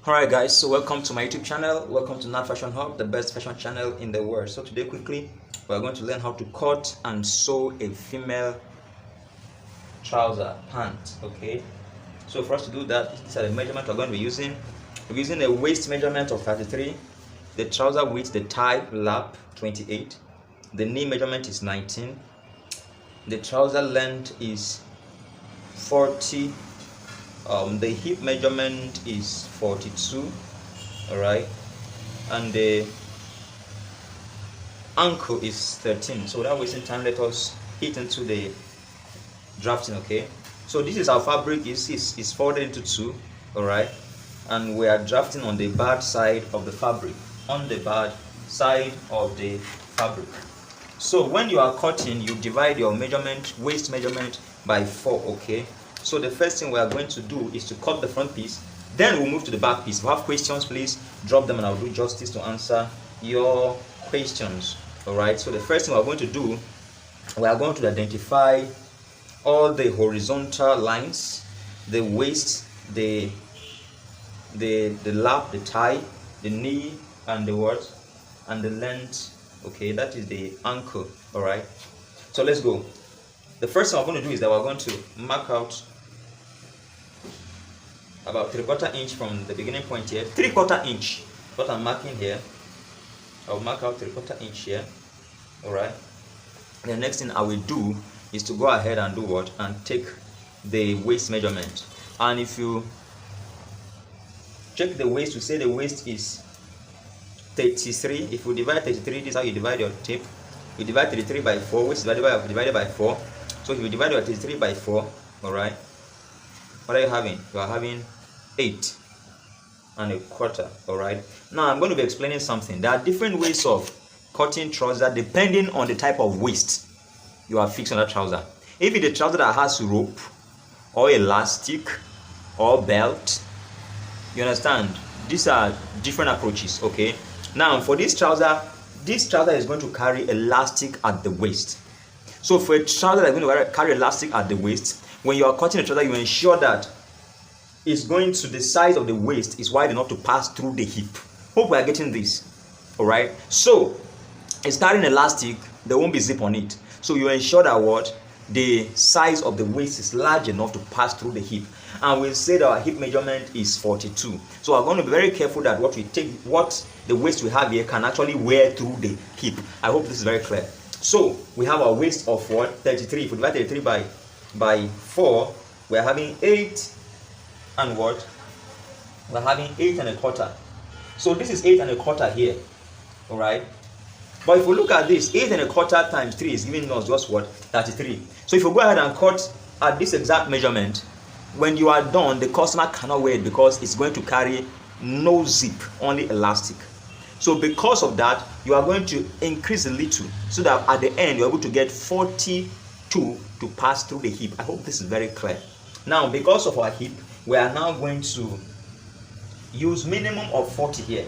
Alright guys, so welcome to my YouTube channel. Welcome to Nat Fashion Hub, the best fashion channel in the world. So today quickly we're going to learn how to cut and sew a female trouser pant. Okay, so for us to do that, these are the measurements we're going to be using. We're using a waist measurement of 33, the trouser width, the thigh lap 28, the knee measurement is 19, the trouser length is 40, the hip measurement is 42, all right, and the ankle is 13. So without wasting time, let us hit into the drafting. Okay, so this is our fabric is folded into two, all right, and we are drafting on the bad side of the fabric, So when you are cutting, you divide your waist measurement by 4. Okay, so the first thing we are going to do is to cut the front piece, then we'll move to the back piece. If you have questions, please drop them and I'll do justice to answer your questions. All right, so the first thing we're going to do, we are going to identify all the horizontal lines, the waist, the lap, the thigh, the knee, and the what, and the length. Okay, that is the ankle. All right, so let's go. The first thing we're going to do is that we're going to mark out about 3/4 inch from the beginning point here. 3/4 inch, what I'm marking here. I'll mark out 3/4 inch here. All right. The next thing I will do is to go ahead and do what, and take the waist measurement. And if you check the waist, we say the waist is 33. If you divide 33, this is how you divide your tape. You divide 33 by 4, waist divided by 4. So if you divide your 33 by 4, all right, what are you having? You are having 8.25. All right. Now I'm going to be explaining something. There are different ways of cutting trouser depending on the type of waist you are fixing that trouser. If it's a trouser that has rope or elastic or belt, you understand, these are different approaches. Okay, now for this trouser is going to carry elastic at the waist. So for a trouser that's going to carry elastic at the waist, when you are cutting a trouser, you ensure that it's going to, the size of the waist is wide enough to pass through the hip. Hope we are getting this. All right, so it's carrying elastic, there won't be zip on it. So you ensure that what, the size of the waist is large enough to pass through the hip. And we'll say that our hip measurement is 42. So we're going to be very careful that what the waist we have here can actually wear through the hip. I hope this is very clear. So we have our waist of what, 33. If we divide 33 by 4, we're having 8 and what? We're having 8.25. So this is 8.25 here. All right. But if we look at this, 8.25 times 3 is giving us just what? 33. So if you go ahead and cut at this exact measurement, when you are done, the customer cannot wear it because it's going to carry no zip, only elastic. So because of that, you are going to increase a little so that at the end you're able to get 42 to pass through the hip. I hope this is very clear. Now, because of our hip, we are now going to use minimum of 40 here.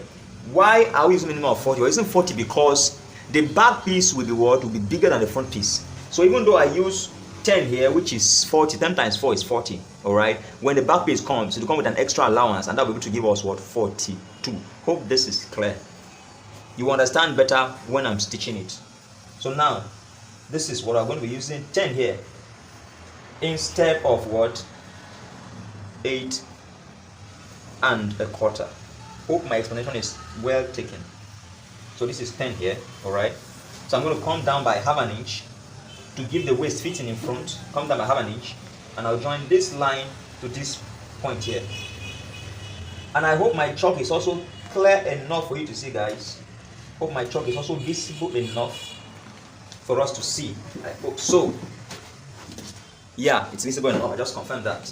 Why are we using minimum of 40? We're using 40 because the back piece will be what? Will be bigger than the front piece. So even though I use 10 here, which is 40, 10 times 4 is 40. All right. When the back piece comes, it will come with an extra allowance, and that will be able to give us what? 42. Hope this is clear. You understand better when I'm stitching it. So now, this is what I'm going to be using 10 here instead of what? 8.25. Hope my explanation is well taken. So this is 10 here, all right. So I'm going to come down by half an inch to give the waist fitting in front. Come down by half an inch, and I'll join this line to this point here. And I hope my chalk is also clear enough for you to see, guys. Hope my chalk is also visible enough for us to see. I hope so. Yeah, it's visible enough. I just confirmed that.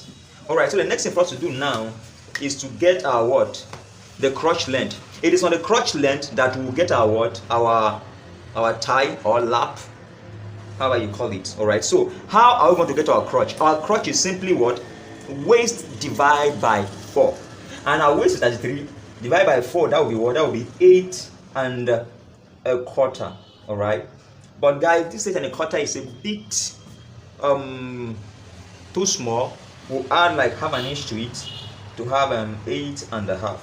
All right. So the next thing for us to do now is to get our what? The crotch length. It is on the crotch length that we will get our what? Our thigh or lap, however you call it. All right. So how are we going to get our crotch? Our crotch is simply what? Waist divided by 4, and our waist is 33. Divided by 4, that will be what? That will be 8.25. All right. But guys, this 8.25 is a bit too small. We'll add like half an inch to it to have 8.5.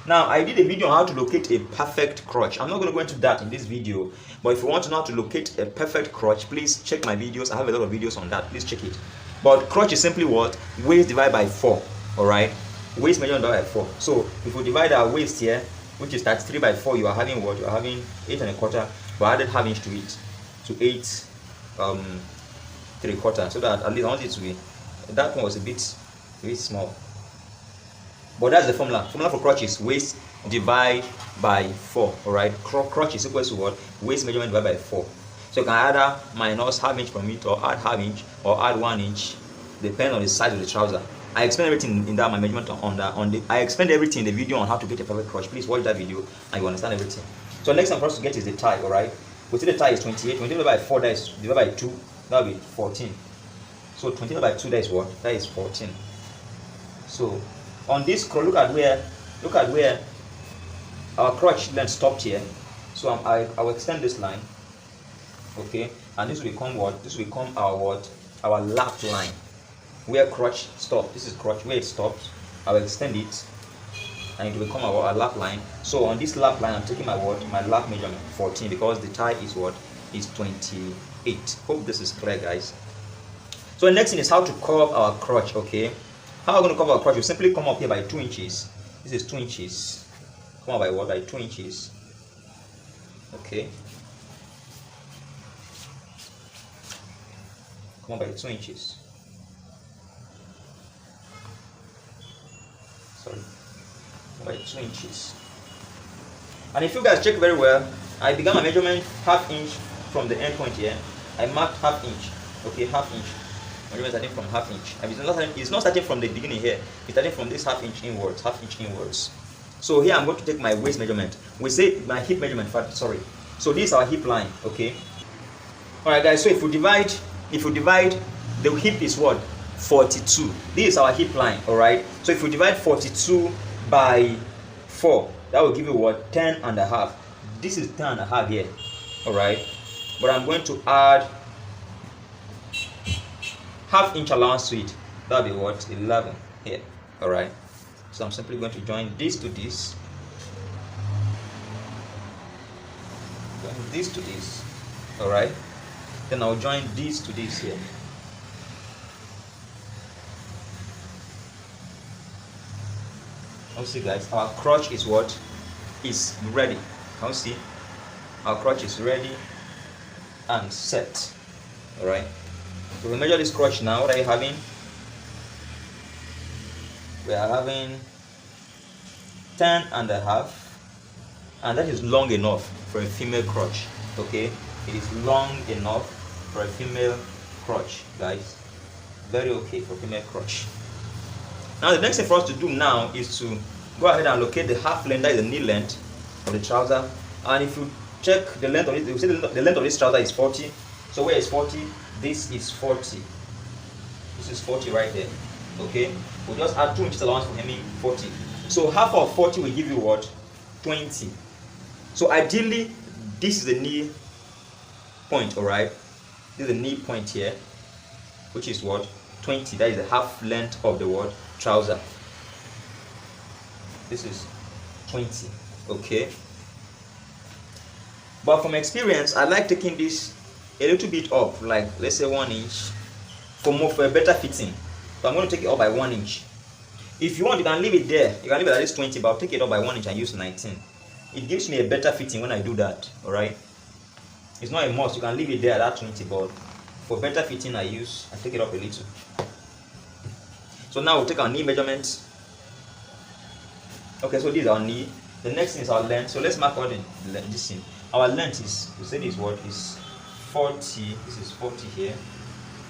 Now, I did a video on how to locate a perfect crotch. I'm not going to go into that in this video, but if you want to know how to locate a perfect crotch, please check my videos. I have a lot of videos on that. Please check it. But crotch is simply what? Waist divided by 4. Alright? Waist measurement divided by 4. So, if we divide our waist here, which is 33 by 4, you are having what? You are having 8 and a quarter. We added half inch to it. To 8 3/4. So that at least I want it to be. That one was a bit small. But that's the formula. Formula for crotch is waist divide by 4. Alright? Crotch is equal to what? Waist measurement divided by 4. So you can either minus half inch from it, or add half inch, or add 1 inch, depending on the size of the trouser. I explained everything in that my measurement I explained everything in the video on how to get a perfect crotch. Please watch that video and you understand everything. So next time for us to get is the tie. Alright? We see the tie is 28. 28 divided by 4, that is divided by 2, that will be 14. So 28 by 2, that is what? That is 14. So on this, look at where our crotch length stopped here. So I will extend this line, okay, and this will become what? This will become our what? Our lap line, where crotch stopped. This is crotch where it stops. I will extend it, and it will become our lap line. So on this lap line, I'm taking my what? My lap measurement 14, because the tie is what? Is 28. Hope this is clear, guys. So the next thing is how to curve our crotch, okay? How are we going to cover our crotch? We simply come up here by 2 inches. This is 2 inches. Come up by what? By 2 inches. Okay. Come up by 2 inches. Sorry. By 2 inches. And if you guys check very well, I began my measurement half inch from the end point here. I marked half inch. Okay, half inch. Measurement starting from half inch. And it's not starting from the beginning here. It's starting from this half inch inwards. Half inch inwards. So here I'm going to take my waist measurement. We say my hip measurement. Sorry. So this is our hip line. Okay. All right, guys. So if we divide, the hip is what? 42. This is our hip line. All right. So if we divide 42 by 4, that will give you what? 10 and a half. This is 10 and a half here. All right. But I'm going to add half inch allowance to it. That'll be what? 11 here. All right. So I'm simply going to join this to this. Join this to this. All right. Then I'll join this to this here. Now see, guys, our crotch is what? Is ready. Now see, our crotch is ready and set. All right. So we measure this crotch now. What are you having? We are having 10 and a half, and that is long enough for a female crotch. Okay, it is long enough for a female crotch, guys. Very okay for female crotch. Now the next thing for us to do now is to go ahead and locate the half length, that is the knee length of the trouser. And if you check the length of it, you see the length of this trouser is 40. So where is 40? This is 40. This is 40 right there. Okay, we'll just add 2 inches allowance for hemming, 40. So half of 40 will give you what? 20. So ideally, this is the knee point. All right, this is the knee point here, which is what? 20. That is the half length of the what? Trouser. This is 20. Okay, but from experience, I like taking this a little bit up, like let's say 1 inch, for a better fitting. So I'm going to take it up by 1 inch. If you want, you can leave it there. You can leave it at least 20, but I'll take it up by 1 inch and use 19. It gives me a better fitting when I do that. All right. It's not a must. You can leave it there at that 20, but for better fitting, I take it up a little. So now we'll take our knee measurements. Okay, so this is our knee. The next thing is our length. So let's mark out this thing. Our length is, we say this word is 40. This is 40 here,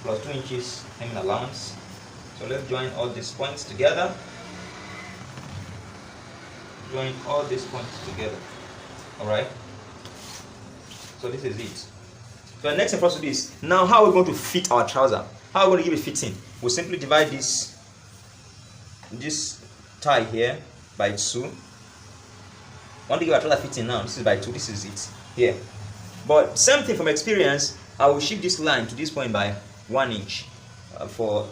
plus 2 inches hemming allowance. So let's join all these points together. Join all these points together. Alright. So this is it. So the next thing for us to do is, now how are we going to fit our trouser? How are we going to give it fitting? We'll simply divide this tie here by 2. I want to give our trouser fitting now. This is by 2. This is it here. But same thing from experience, I will shift this line to this point by 1 inch. For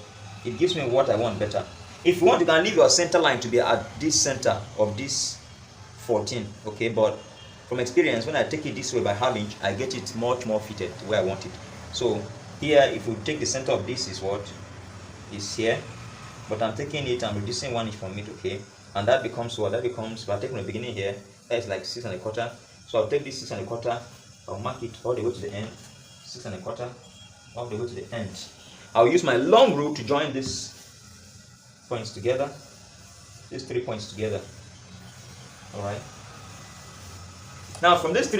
it gives me what I want better. If you want, you can leave your center line to be at this center of this 14. Okay, but from experience, when I take it this way by half inch, I get it much more fitted where I want it. So here, if you take the center of this is what is here, but I'm taking it and reducing 1 inch from it. Okay, and that becomes what? That becomes, if I take from the beginning here, that is like 6 1/4. So I'll take this 6 1/4, I'll mark it all the way to the end, 6 1/4, all the way to the end. I'll use my long rule to join these points together, these 3 points together. All right. Now from this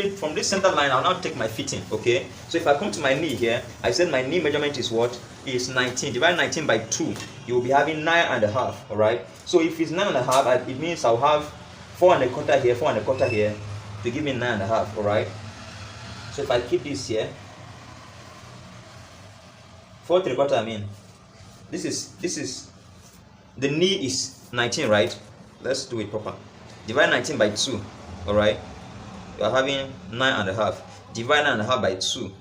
center line, I'll now take my fitting. Okay. So if I come to my knee here, I said my knee measurement is what? Is 19. Divide 19 by 2. You will be having 9 1/2. All right. So if it's 9 1/2, it means I'll have 4 1/4 here, 4 1/4 here, to give me 9 1/2. All right. So if I keep this here, 4 3/4. I mean, this is the knee is 19, right? Let's do it proper. Divide 19 by 2. All right. You are having 9 1/2. Divide 9 1/2 by 2.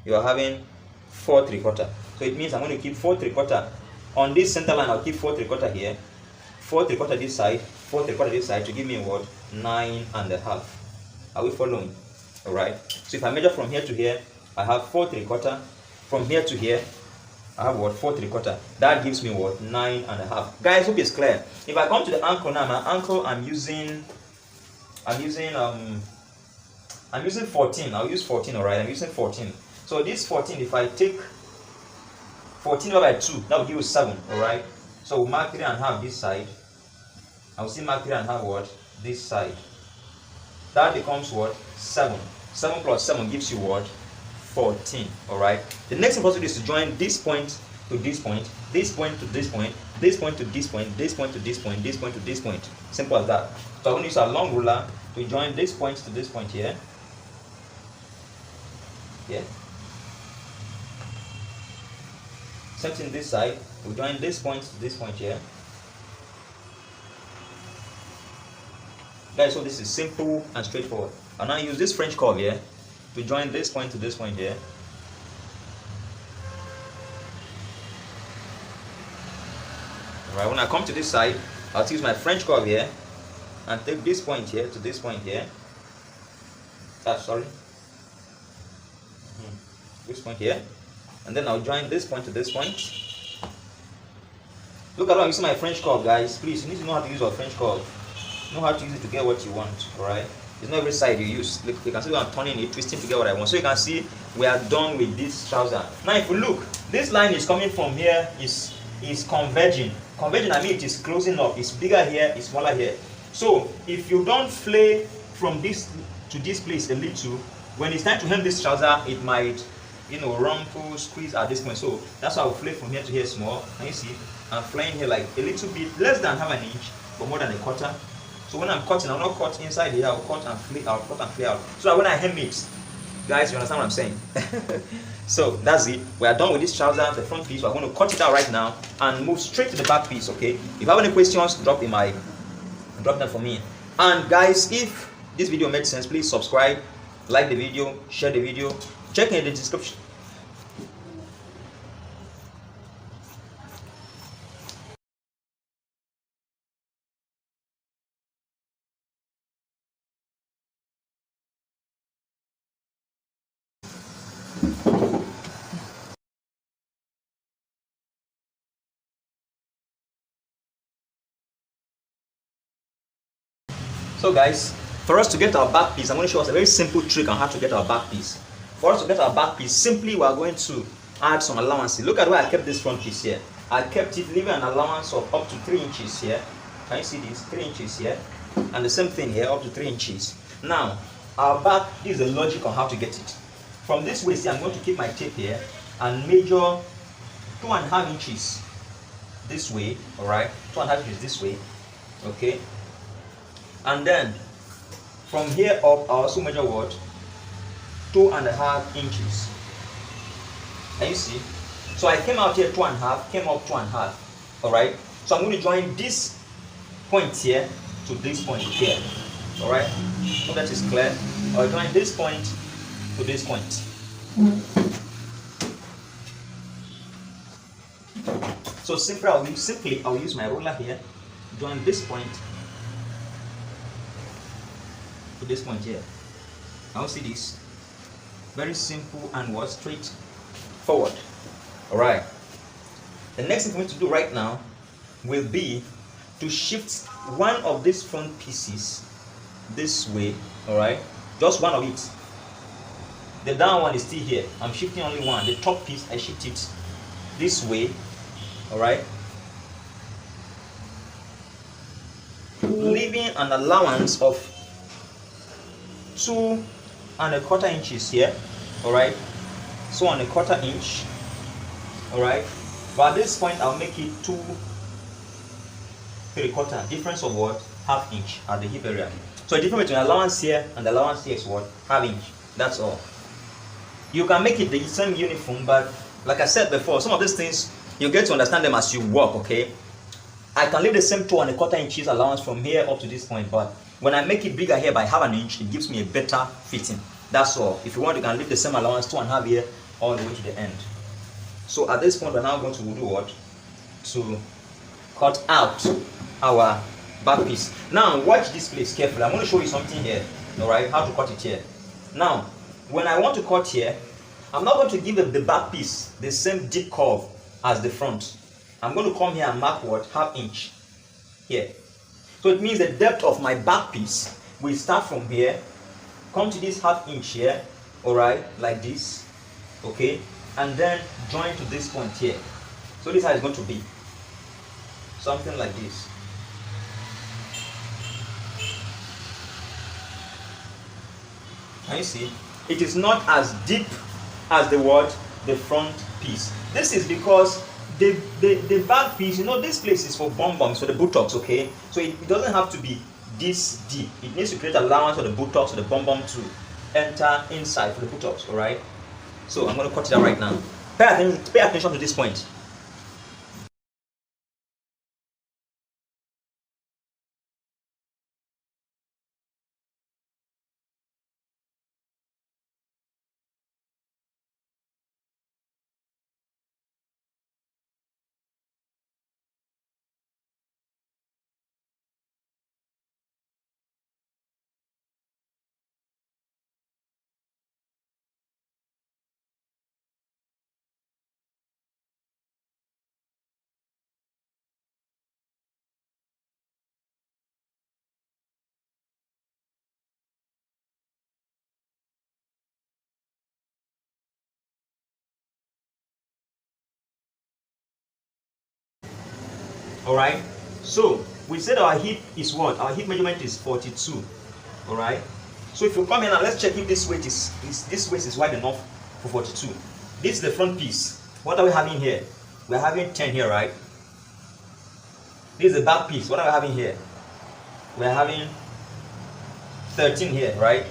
You are having 4 3/4. So it means I'm going to keep 4 3/4 on this center line. I'll keep 4 3/4 here, 4 3/4 this side, 4 3/4 this side, to give me what? 9 1/2. Are we following? All right. So if I measure from here to here, I have 4 3/4. From here to here, I have what? 4 3/4. That gives me what? 9 1/2. Guys, hope it's clear. If I come to the ankle now, my ankle, I'm using 14. I'll use 14. All right. I'm using 14. So this 14, if I take 14 divided by 2, that will give you 7. All right. So we'll mark 3 1/2 this side. I will still mark 3 1/2 what? This side. That becomes what? 7. 7 plus 7 gives you what? 14. All right. The next important is to join this point to this point, this point to this point, this point to this point, this point to this point, this point to this point. Simple as that. So I'm going to use a long ruler to join this point to this point here. Yeah. Same thing this side. We join this point to this point here. Guys, so this is simple and straightforward. And now use this French curve here to join this point to this point here. Alright, when I come to this side, I'll use my French curve here and take this point here to this point here. This point here. And then I'll join this point to this point. Look at how I'm using my French curve, guys. Please, you need to know how to use your French curve. Know how to use it to get what you want. Alright. It's not every side you use. Look, you can see I'm turning it, twisting to get what I want. So you can see we are done with this trouser. Now if you look, this line is coming from here, is converging. Converging, I mean it is closing up. It's bigger here, it's smaller here. So if you don't flay from this to this place a little, when it's time to hem this trouser, it might, rumple, squeeze at this point. So that's why I'll flay from here to here small. Can you see? I'm flaying here like a little bit less than half an inch, but more than a quarter. So when I'm cutting, I'll not cut inside here, I'll cut and flay out, so that when I hem it, guys, you understand what I'm saying? So that's it. We are done with this trouser, the front piece. We're going to cut it out right now and move straight to the back piece. Okay. If you have any questions, drop them for me. And guys, if this video made sense, please subscribe, like the video, share the video, check in the description. So guys, for us to get our back piece, I'm going to show us a very simple trick on how to get our back piece. For us to get our back piece, simply we are going to add some allowances. Look at where I kept this front piece here. I kept it leaving an allowance of up to 3 inches here. Can you see this? 3 inches here. And the same thing here, up to 3 inches. Now, our back, this is the logic on how to get it. From this waist here, I'm going to keep my tape here and measure 2.5 inches this way. Alright, 2.5 inches this way. Okay. And then from here up, I also measure what? 2.5 inches. Can you see? So I came out here 2.5, came up 2.5. Alright? So I'm going to join this point here to this point here. Alright? So that is clear. I'll join this point to this point. So simply I'll use my ruler here. join this point to this point here. Now see this, very simple and what, straight forward. All right, the next thing for me to do right now will be to shift one of these front pieces this way. All right, just one of it. The down one is still here. I'm shifting only one. The top piece, I shift it this way. All right, leaving an allowance of 2¼ inches here. All right, so 1/4 inch. All right, but at this point I'll make it 2¾ difference of what, ½ inch at the hip area. So the difference between allowance here and the allowance here is what, ½ inch. That's all. You can make it the same uniform, but like I said before, some of these things you get to understand them as you walk. Okay, I can leave the same 2¼ inches allowance from here up to this point, but when I make it bigger here by ½ inch, it gives me a better fitting. That's all. If you want, you can leave the same allowance 2½ here all the way to the end. So at this point, we're now going to do what? To cut out our back piece. Now watch this place carefully. I'm going to show you something here. All right, how to cut it here. Now, when I want to cut here, I'm not going to give the back piece the same deep curve as the front. I'm going to come here and mark what, ½ inch here. So it means the depth of my back piece will start from here, come to this ½ inch here, all right, like this, okay, and then join to this point here. So this is how it's going to be, something like this. Can you see? It is not as deep as the front piece. This is because the back piece, you know, this place is for bum-bums, for the buttocks, okay? So it doesn't have to be this deep. It needs to create allowance for the buttocks, or the bum-bum to enter inside for the buttocks, all right? So I'm going to cut it out right now. Pay attention to this point. All right, so we said our hip is what? Our hip measurement is 42. All right, so if you come here now, let's check if this waist is wide enough for 42. This is the front piece. What are we having here? We're having 10 here, right? This is the back piece. What are we having here? We're having 13 here, right?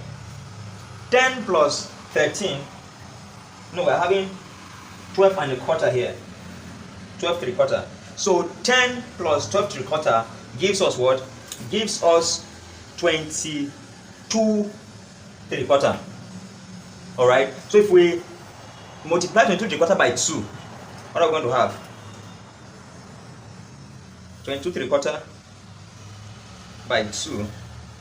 10 plus 13. No, we're having 12¼ here. 12¾ So 10 plus 12¾ gives us what? Gives us 22¾ All right. So if we multiply 22¾ by 2, what are we going to have? 22¾ by 2.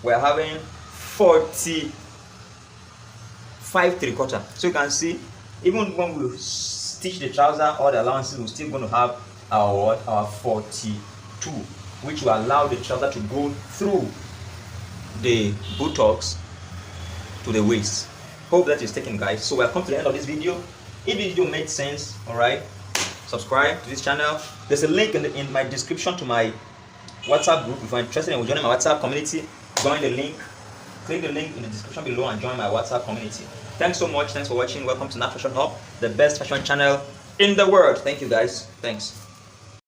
We're having 45¾ So you can see, even when we stitch the trouser or the allowances, we're still going to have our 42, which will allow the trouser to go through the buttocks to the waist. Hope that is taken, guys. So we have come to the end of this video. If the video made sense, all right, subscribe to this channel. There's a link in my description to my WhatsApp group. If you're interested in joining my WhatsApp community, join the link. Click the link in the description below and join my WhatsApp community. Thanks so much. Thanks for watching. Welcome to Nat Fashion Hub, the best fashion channel in the world. Thank you, guys. Thanks.